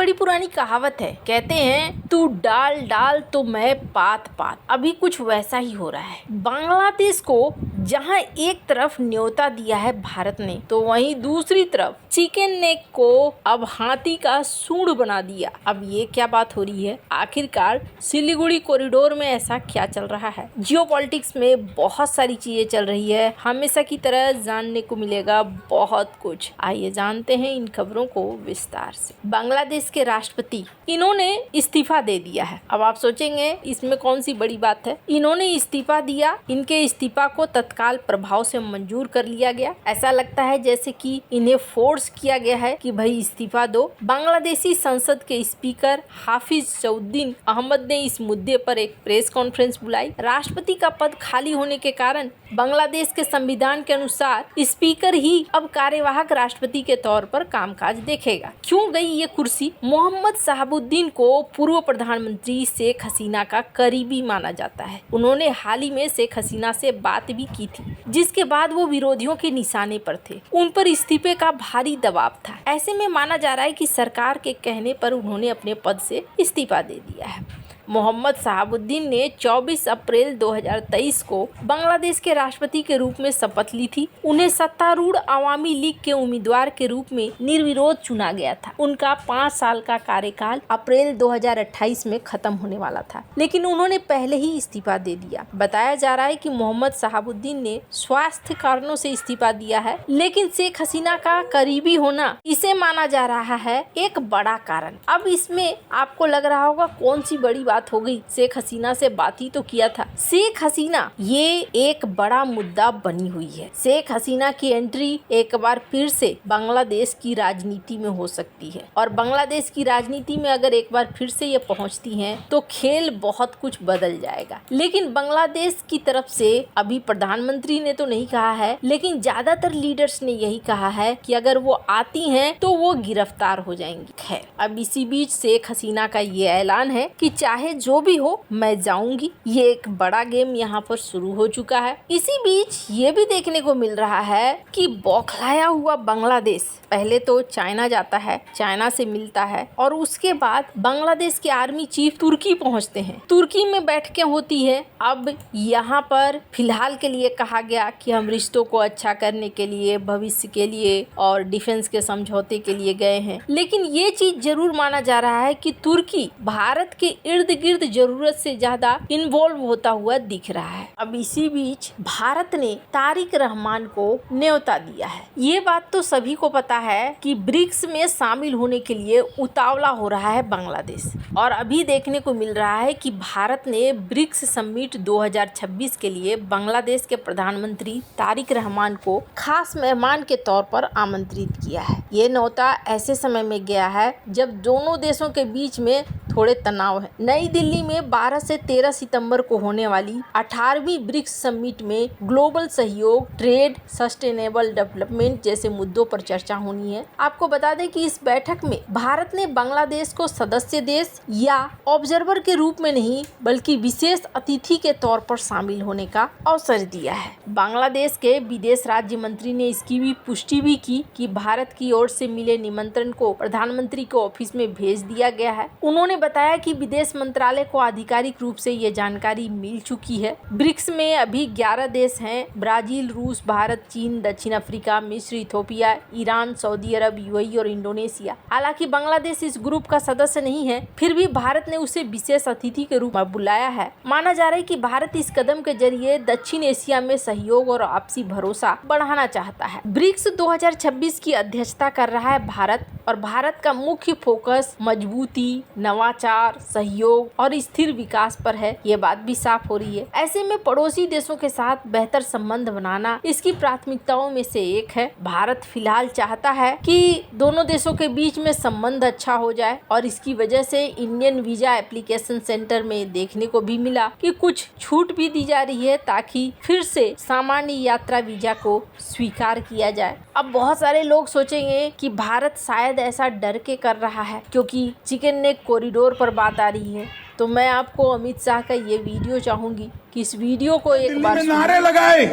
बड़ी पुरानी कहावत है, कहते हैं तू डाल डाल तो मैं पात पात। अभी कुछ वैसा ही हो रहा है। बांग्लादेश को जहां एक तरफ न्योता दिया है भारत ने, तो वहीं दूसरी तरफ चिकन नेक को अब हाथी का सूंड बना दिया। अब ये क्या बात हो रही है? आखिरकार सिलीगुड़ी कॉरिडोर में ऐसा क्या चल रहा है? जियोपॉलिटिक्स में बहुत सारी चीजें चल रही है, हमेशा की तरह जानने को मिलेगा बहुत कुछ। आइए जानते हैं इन खबरों को विस्तार से। बांग्लादेश के राष्ट्रपति इन्होंने इस्तीफा दे दिया है। अब आप सोचेंगे इसमें कौन सी बड़ी बात है? इन्होंने इस्तीफा दिया, इनके इस्तीफा को तत्काल प्रभाव से मंजूर कर लिया गया। ऐसा लगता है जैसे कि इन्हें फोर्स किया गया है कि भाई इस्तीफा दो। बांग्लादेशी संसद के स्पीकर हाफिज सऊद्दीन अहमद ने इस मुद्दे पर एक प्रेस कॉन्फ्रेंस बुलाई। राष्ट्रपति का पद खाली होने के कारण बांग्लादेश के संविधान के अनुसार स्पीकर ही अब कार्यवाहक राष्ट्रपति के तौर पर कामकाज देखेगा। क्यों गई ये कुर्सी? मोहम्मद शहाबुद्दीन को पूर्व प्रधानमंत्री शेख हसीना का करीबी माना जाता है। उन्होंने हाल ही में शेख हसीना से बात भी की थी, जिसके बाद वो विरोधियों के निशाने पर थे। उन पर इस्तीफे का भारी दबाव था। ऐसे में माना जा रहा है कि सरकार के कहने पर उन्होंने अपने पद से इस्तीफा दे दिया है। मोहम्मद शहाबुद्दीन ने 24 अप्रैल 2023 को बांग्लादेश के राष्ट्रपति के रूप में शपथ ली थी। उन्हें सत्तारूढ़ अवामी लीग के उम्मीदवार के रूप में निर्विरोध चुना गया था। उनका 5 साल का कार्यकाल अप्रैल 2028 में खत्म होने वाला था, लेकिन उन्होंने पहले ही इस्तीफा दे दिया। बताया जा रहा है कि मोहम्मद शहाबुद्दीन ने स्वास्थ्य कारणों से इस्तीफा दिया है, लेकिन शेख हसीना का करीबी होना इसे माना जा रहा है एक बड़ा कारण। अब इसमें आपको लग रहा होगा कौन सी बड़ी बात हो गई, शेख हसीना से बात ही तो किया था। शेख हसीना ये एक बड़ा मुद्दा बनी हुई है। शेख हसीना की एंट्री एक बार फिर से बांग्लादेश की राजनीति में हो सकती है, और बांग्लादेश की राजनीति में अगर एक बार फिर से ये पहुंचती हैं तो खेल बहुत कुछ बदल जाएगा। लेकिन बांग्लादेश की तरफ से अभी प्रधानमंत्री ने तो नहीं कहा है, लेकिन ज्यादातर लीडर्स ने यही कहा है कि अगर वो आती हैं तो वो गिरफ्तार हो जाएंगी। खैर, अब इसी बीच शेख हसीना का ये ऐलान है कि चाहे जो भी हो मैं जाऊंगी। ये एक बड़ा गेम यहाँ पर शुरू हो चुका है। इसी बीच ये भी देखने को मिल रहा है कि बौखलाया हुआ बांग्लादेश पहले तो चाइना जाता है, चाइना से मिलता है, और उसके बाद बांग्लादेश के आर्मी चीफ तुर्की पहुँचते हैं। तुर्की में बैठकें होती है। अब यहाँ पर फिलहाल के लिए कहा गया कि हम रिश्तों को अच्छा करने के लिए, भविष्य के लिए और डिफेंस के समझौते के लिए गए हैं, लेकिन ये चीज जरूर माना जा रहा है कि तुर्की भारत के इर्द गिर्द जरूरत से ज्यादा इन्वॉल्व होता हुआ दिख रहा है। अब इसी बीच भारत ने तारिक रहमान को न्योता दिया है। ये बात तो सभी को पता है कि ब्रिक्स में शामिल होने के लिए उतावला हो रहा है बांग्लादेश, और अभी देखने को मिल रहा है कि भारत ने ब्रिक्स समिट 2026 के लिए बांग्लादेश के प्रधानमंत्री तारिक रहमान को खास मेहमान के तौर पर आमंत्रित किया है। ये न्योता ऐसे समय में गया है जब दोनों देशों के बीच में थोड़े तनाव है। नई दिल्ली में 12 से 13 सितंबर को होने वाली 18वीं ब्रिक्स समिट में ग्लोबल सहयोग, ट्रेड, सस्टेनेबल डेवलपमेंट जैसे मुद्दों पर चर्चा होनी है। आपको बता दें कि इस बैठक में भारत ने बांग्लादेश को सदस्य देश या ऑब्जर्वर के रूप में नहीं, बल्कि विशेष अतिथि के तौर पर शामिल होने का अवसर दिया है। बांग्लादेश के विदेश राज्य मंत्री ने इसकी भी पुष्टि भी की कि भारत की ओर से मिले निमंत्रण को प्रधानमंत्री के ऑफिस में भेज दिया गया है। उन्होंने बताया कि विदेश मंत्रालय को आधिकारिक रूप से ये जानकारी मिल चुकी है। ब्रिक्स में अभी 11 देश हैं: ब्राजील, रूस, भारत, चीन, दक्षिण अफ्रीका, मिस्र, इथोपिया, ईरान, सऊदी अरब, यूएई और इंडोनेशिया। हालांकि बांग्लादेश इस ग्रुप का सदस्य नहीं है, फिर भी भारत ने उसे विशेष अतिथि के रूप में बुलाया है। माना जा रहा है कि भारत इस कदम के जरिए दक्षिण एशिया में सहयोग और आपसी भरोसा बढ़ाना चाहता है। ब्रिक्स 2026 की अध्यक्षता कर रहा है भारत, और भारत का मुख्य फोकस मजबूती, नवाचार, सहयोग और स्थिर विकास पर है। ये बात भी साफ हो रही है। ऐसे में पड़ोसी देशों के साथ बेहतर संबंध बनाना इसकी प्राथमिकताओं में से एक है। भारत फिलहाल चाहता है कि दोनों देशों के बीच में संबंध अच्छा हो जाए, और इसकी वजह से इंडियन वीजा एप्लीकेशन सेंटर में देखने को भी मिला कि कुछ छूट भी दी जा रही है, ताकि फिर से सामान्य यात्रा वीजा को स्वीकार किया जाए। अब बहुत सारे लोग सोचेंगे कि भारत शायद ऐसा डर के कर रहा है क्योंकि चिकन नेक कॉरिडोर पर बात आ रही है। तो मैं आपको अमित शाह का ये वीडियो चाहूंगी कि इस वीडियो को एक बार नारे लगाए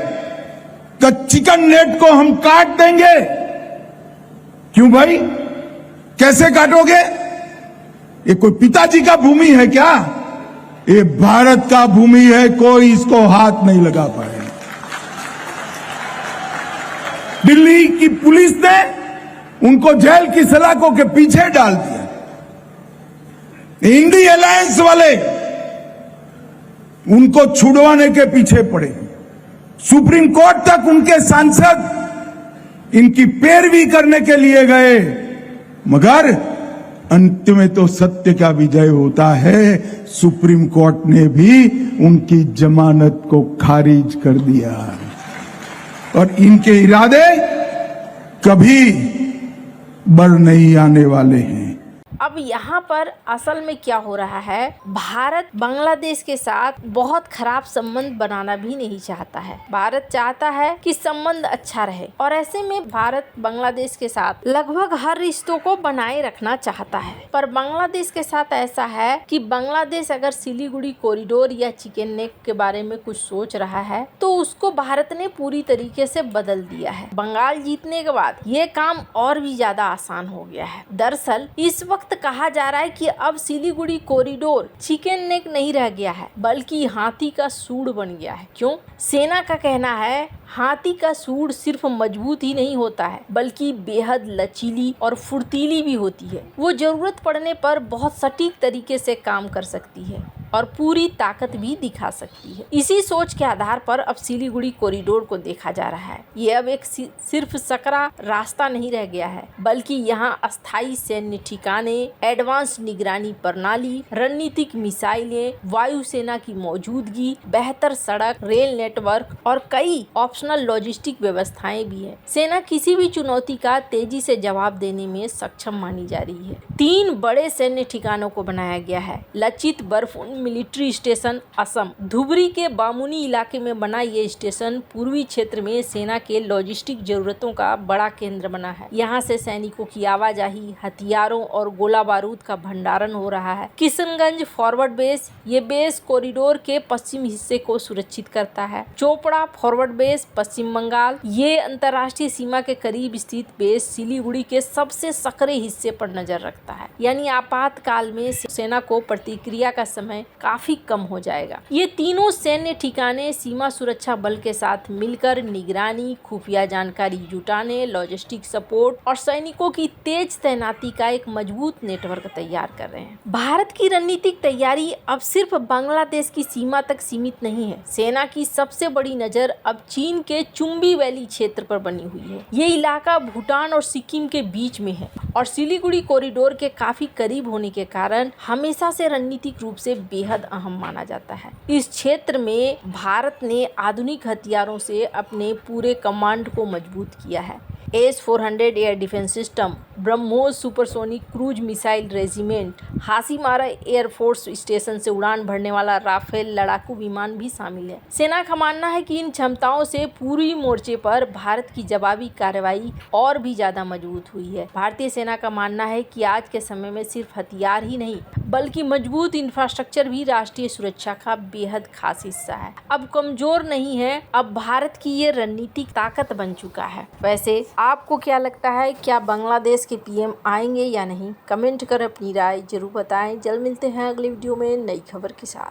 कि चिकन नेट को हम काट देंगे। क्यों भाई, कैसे काटोगे? ये कोई पिताजी का भूमि है क्या? ये भारत का भूमि है, कोई इसको हाथ नहीं लगा पाएगा। दिल्ली की पुलिस ने उनको जेल की सलाखों के पीछे डाल दिया। इंडी अलायंस वाले उनको छुड़वाने के पीछे पड़े। सुप्रीम कोर्ट तक उनके सांसद इनकी पैरवी करने के लिए गए, मगर अंत में तो सत्य का विजय होता है। सुप्रीम कोर्ट ने भी उनकी जमानत को खारिज कर दिया और इनके इरादे कभी बढ़ नहीं आने वाले हैं। अब यहाँ पर असल में क्या हो रहा है, भारत बांग्लादेश के साथ बहुत खराब संबंध बनाना भी नहीं चाहता है। भारत चाहता है कि संबंध अच्छा रहे और ऐसे में भारत बांग्लादेश के साथ लगभग हर रिश्तों को बनाए रखना चाहता है। पर बांग्लादेश के साथ ऐसा है कि बांग्लादेश अगर सिलीगुड़ी कॉरिडोर या चिकन नेक के बारे में कुछ सोच रहा है तो उसको भारत ने पूरी तरीके से बदल दिया है। बंगाल जीतने के बाद ये काम और भी ज्यादा आसान हो गया है। दरअसल इस वक्त कहा जा रहा है कि अब सिलीगुड़ी कॉरिडोर चिकन नेक नहीं रह गया है बल्कि हाथी का सूंड बन गया है। क्यों? सेना का कहना है हाथी का सूंड सिर्फ मजबूत ही नहीं होता है बल्कि बेहद लचीली और फुर्तीली भी होती है। वो जरूरत पड़ने पर बहुत सटीक तरीके से काम कर सकती है और पूरी ताकत भी दिखा सकती है। इसी सोच के आधार पर अब सिलीगुड़ी कॉरिडोर को देखा जा रहा है। ये अब एक सिर्फ सकरा रास्ता नहीं रह गया है बल्कि यहाँ अस्थायी सैन्य ठिकाने, एडवांस निगरानी प्रणाली, रणनीतिक मिसाइलें, वायुसेना की मौजूदगी, बेहतर सड़क, रेल नेटवर्क और कई ऑप्शनल लॉजिस्टिक व्यवस्थाएं भी है। सेना किसी भी चुनौती का तेजी से जवाब देने में सक्षम मानी जा रही है। 3 बड़े सैन्य ठिकानों को बनाया गया है। लचित बर्फुन मिलिट्री स्टेशन असम, धुबरी के बामुनी इलाके में बना ये स्टेशन पूर्वी क्षेत्र में सेना के लॉजिस्टिक जरूरतों का बड़ा केंद्र बना है। यहाँ से सैनिकों की आवाजाही, हथियारों और गोला बारूद का भंडारण हो रहा है। किशनगंज फॉरवर्ड बेस, ये बेस कॉरिडोर के पश्चिम हिस्से को सुरक्षित करता है। चोपड़ा फॉरवर्ड बेस पश्चिम बंगाल, ये अंतर्राष्ट्रीय सीमा के करीब स्थित बेस सिलीगुड़ी के सबसे सकरे हिस्से पर नजर रखता है। यानी आपातकाल में सेना को प्रतिक्रिया का समय काफी कम हो जाएगा। ये तीनों सैन्य ठिकाने सीमा सुरक्षा बल के साथ मिलकर निगरानी, खुफिया जानकारी जुटाने, लॉजिस्टिक सपोर्ट और सैनिकों की तेज तैनाती का एक मजबूत नेटवर्क तैयार कर रहे हैं। भारत की रणनीतिक तैयारी अब सिर्फ बांग्लादेश की सीमा तक सीमित नहीं है। सेना की सबसे बड़ी नजर अब चीन के चुम्बी वैली क्षेत्र पर बनी हुई है। ये इलाका भूटान और सिक्किम के बीच में है और सिलीगुड़ी कॉरिडोर के काफी करीब होने के कारण हमेशा से रणनीतिक रूप से बेहद अहम माना जाता है। इस क्षेत्र में भारत ने आधुनिक हथियारों से अपने पूरे कमांड को मजबूत किया है। S-400 air defence system, BrahMos supersonic cruise missile regiment, Hasimara air force station से उड़ान भरने वाला राफेल लड़ाकू विमान भी शामिल है। सेना का मानना है कि इन क्षमताओं से पूर्वी मोर्चे पर भारत की जवाबी कार्रवाई और भी ज्यादा मजबूत हुई है। भारतीय सेना का मानना है कि आज के समय में सिर्फ हथियार ही नहीं बल्कि मजबूत इंफ्रास्ट्रक्चर भी राष्ट्रीय सुरक्षा का बेहद खास हिस्सा है। अब कमजोर नहीं है, अब भारत की ये रणनीतिक ताकत बन चुका है। वैसे आपको क्या लगता है, क्या बांग्लादेश के पीएम आएंगे या नहीं? कमेंट कर अपनी राय जरूर बताएं। जल्द मिलते हैं अगले वीडियो में नई खबर के साथ।